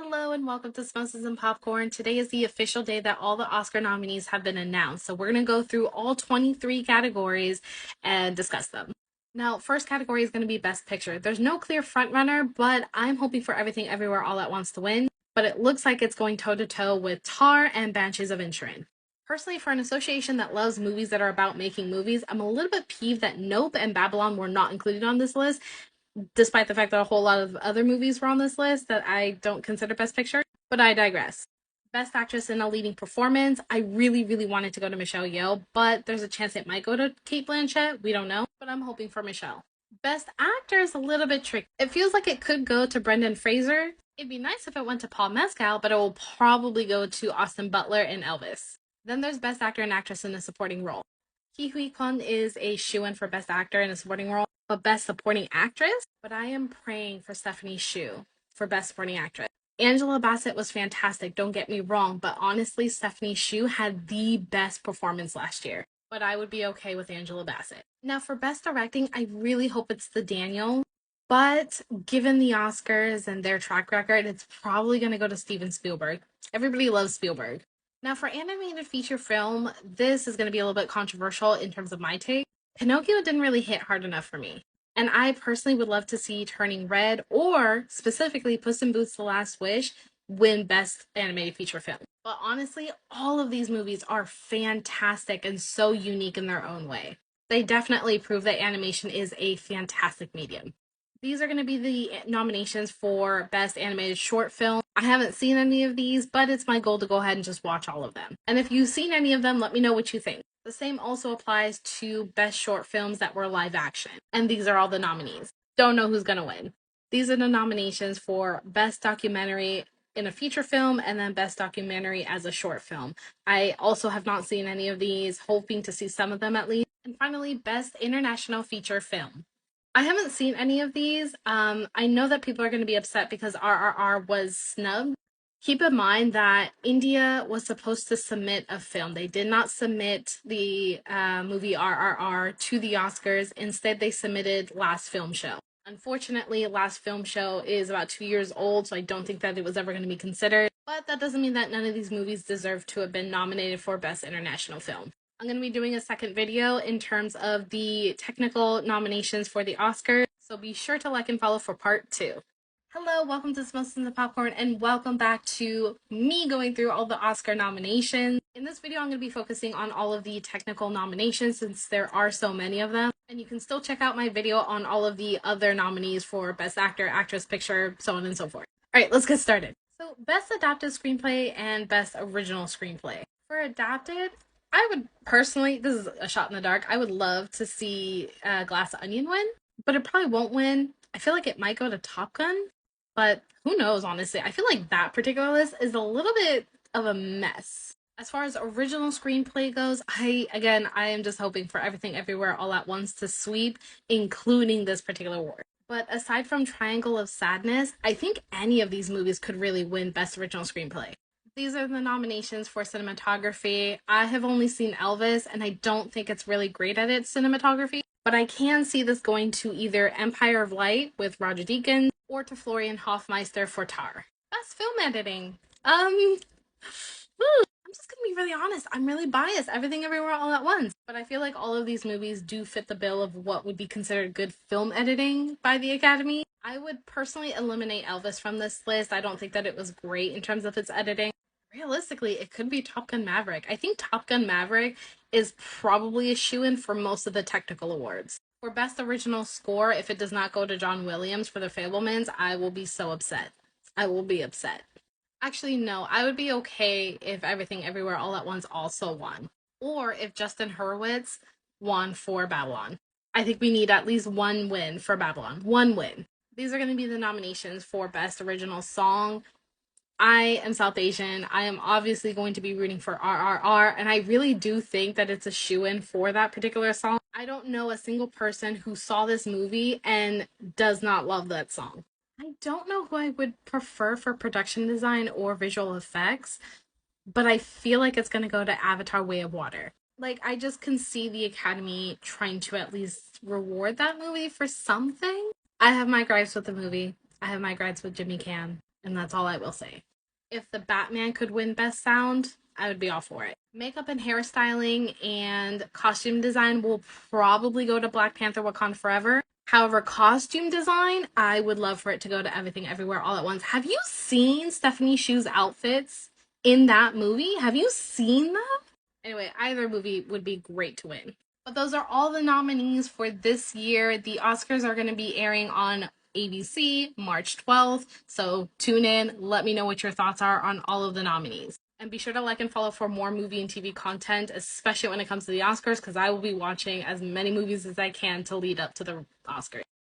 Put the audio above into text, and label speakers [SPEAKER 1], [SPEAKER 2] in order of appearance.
[SPEAKER 1] Hello and welcome to Smoses and Popcorn. Today is the official day that all the Oscar nominees have been announced. So we're going to go through all 23 categories and discuss them. Now, first category is going to be Best Picture. There's no clear frontrunner, but I'm hoping for Everything Everywhere All at Once to win. But it looks like it's going toe-to-toe with Tar and Banshees of Inisherin. Personally, for an association that loves movies that are about making movies, I'm a little bit peeved that Nope and Babylon were not included on this list, despite the fact that a whole lot of other movies were on this list that I don't consider Best Picture, but I digress. Best Actress in a Leading Performance, I really, really wanted to go to Michelle Yeoh, but there's a chance it might go to Cate Blanchett. We don't know, but I'm hoping for Michelle. Best Actor is a little bit tricky. It feels like it could go to Brendan Fraser. It'd be nice if it went to Paul Mescal, but it will probably go to Austin Butler and Elvis. Then there's Best Actor and Actress in a Supporting Role. Ki Hui Kwan is a shoo-in for Best Actor in a Supporting Role, but Best Supporting Actress. But I am praying for Stephanie Hsu for Best Supporting Actress. Angela Bassett was fantastic, don't get me wrong, but honestly, Stephanie Hsu had the best performance last year. But I would be okay with Angela Bassett. Now, for Best Directing, I really hope it's the Daniel. But given the Oscars and their track record, it's probably going to go to Steven Spielberg. Everybody loves Spielberg. Now, for animated feature film, this is going to be a little bit controversial in terms of my take. Pinocchio didn't really hit hard enough for me. And I personally would love to see Turning Red or specifically Puss in Boots The Last Wish win Best Animated Feature Film. But honestly, all of these movies are fantastic and so unique in their own way. They definitely prove that animation is a fantastic medium. These are going to be the nominations for Best Animated Short Film. I haven't seen any of these, but it's my goal to go ahead and just watch all of them. And if you've seen any of them, let me know what you think. The same also applies to Best Short Films that were live action. And these are all the nominees. Don't know who's going to win. These are the nominations for Best Documentary in a Feature Film and then Best Documentary as a Short Film. I also have not seen any of these, hoping to see some of them at least. And finally, Best International Feature Film. I haven't seen any of these. I know that people are going to be upset because RRR was snubbed. Keep in mind that India was supposed to submit a film. They did not submit the movie RRR to the Oscars. Instead, they submitted Last Film Show. Unfortunately, Last Film Show is about 2 years old, so I don't think that it was ever going to be considered. But that doesn't mean that none of these movies deserve to have been nominated for Best International Film. I'm going to be doing a second video in terms of the technical nominations for the Oscars, so be sure to like and follow for part 2. Hello, welcome to Smokes and the Popcorn, and welcome back to me going through all the Oscar nominations. In this video, I'm going to be focusing on all of the technical nominations since there are so many of them, and you can still check out my video on all of the other nominees for Best Actor, Actress, Picture, so on and so forth. Alright, let's get started. So, Best Adapted Screenplay and Best Original Screenplay. For Adapted, I would personally, this is a shot in the dark, I would love to see Glass Onion win, but it probably won't win. I feel like it might go to Top Gun, but who knows, honestly. I feel like that particular list is a little bit of a mess. As far as original screenplay goes, I am just hoping for Everything Everywhere All at Once to sweep, including this particular award. But aside from Triangle of Sadness, I think any of these movies could really win Best Original Screenplay. These are the nominations for cinematography. I have only seen Elvis, and I don't think it's really great at its cinematography, but I can see this going to either Empire of Light with Roger Deakins or to Florian Hofmeister for Tar. Best film editing. I'm just gonna be really honest. I'm really biased. Everything Everywhere All at Once. But I feel like all of these movies do fit the bill of what would be considered good film editing by the Academy. I would personally eliminate Elvis from this list. I don't think that it was great in terms of its editing. Realistically, it could be Top Gun Maverick. I think Top Gun Maverick is probably a shoo-in for most of the technical awards. For Best Original Score, if it does not go to John Williams for The Fabelmans, I will be so upset. I will be upset. Actually, no, I would be okay if Everything Everywhere All at Once also won. Or if Justin Hurwitz won for Babylon. I think we need at least one win for Babylon. One win. These are going to be the nominations for Best Original Song. I am South Asian. I am obviously going to be rooting for RRR, and I really do think that it's a shoo-in for that particular song. I don't know a single person who saw this movie and does not love that song. I don't know who I would prefer for production design or visual effects, but I feel like it's going to go to Avatar: Way of Water. Like, I just can see the Academy trying to at least reward that movie for something. I have my gripes with the movie. I have my gripes with Jimmy Cam. And that's all I will say. If the Batman could win Best Sound, I would be all for it. Makeup and hairstyling and costume design will probably go to Black Panther Wakanda Forever. However, costume design, I would love for it to go to Everything Everywhere All at Once. Have you seen Stephanie Shu's outfits in that movie? Have you seen them? Anyway, either movie would be great to win. But those are all the nominees for this year. The Oscars are going to be airing on ABC March 12th. So tune in. Let me know what your thoughts are on all of the nominees. And be sure to like and follow for more movie and TV content, especially when it comes to the Oscars, because I will be watching as many movies as I can to lead up to the Oscars.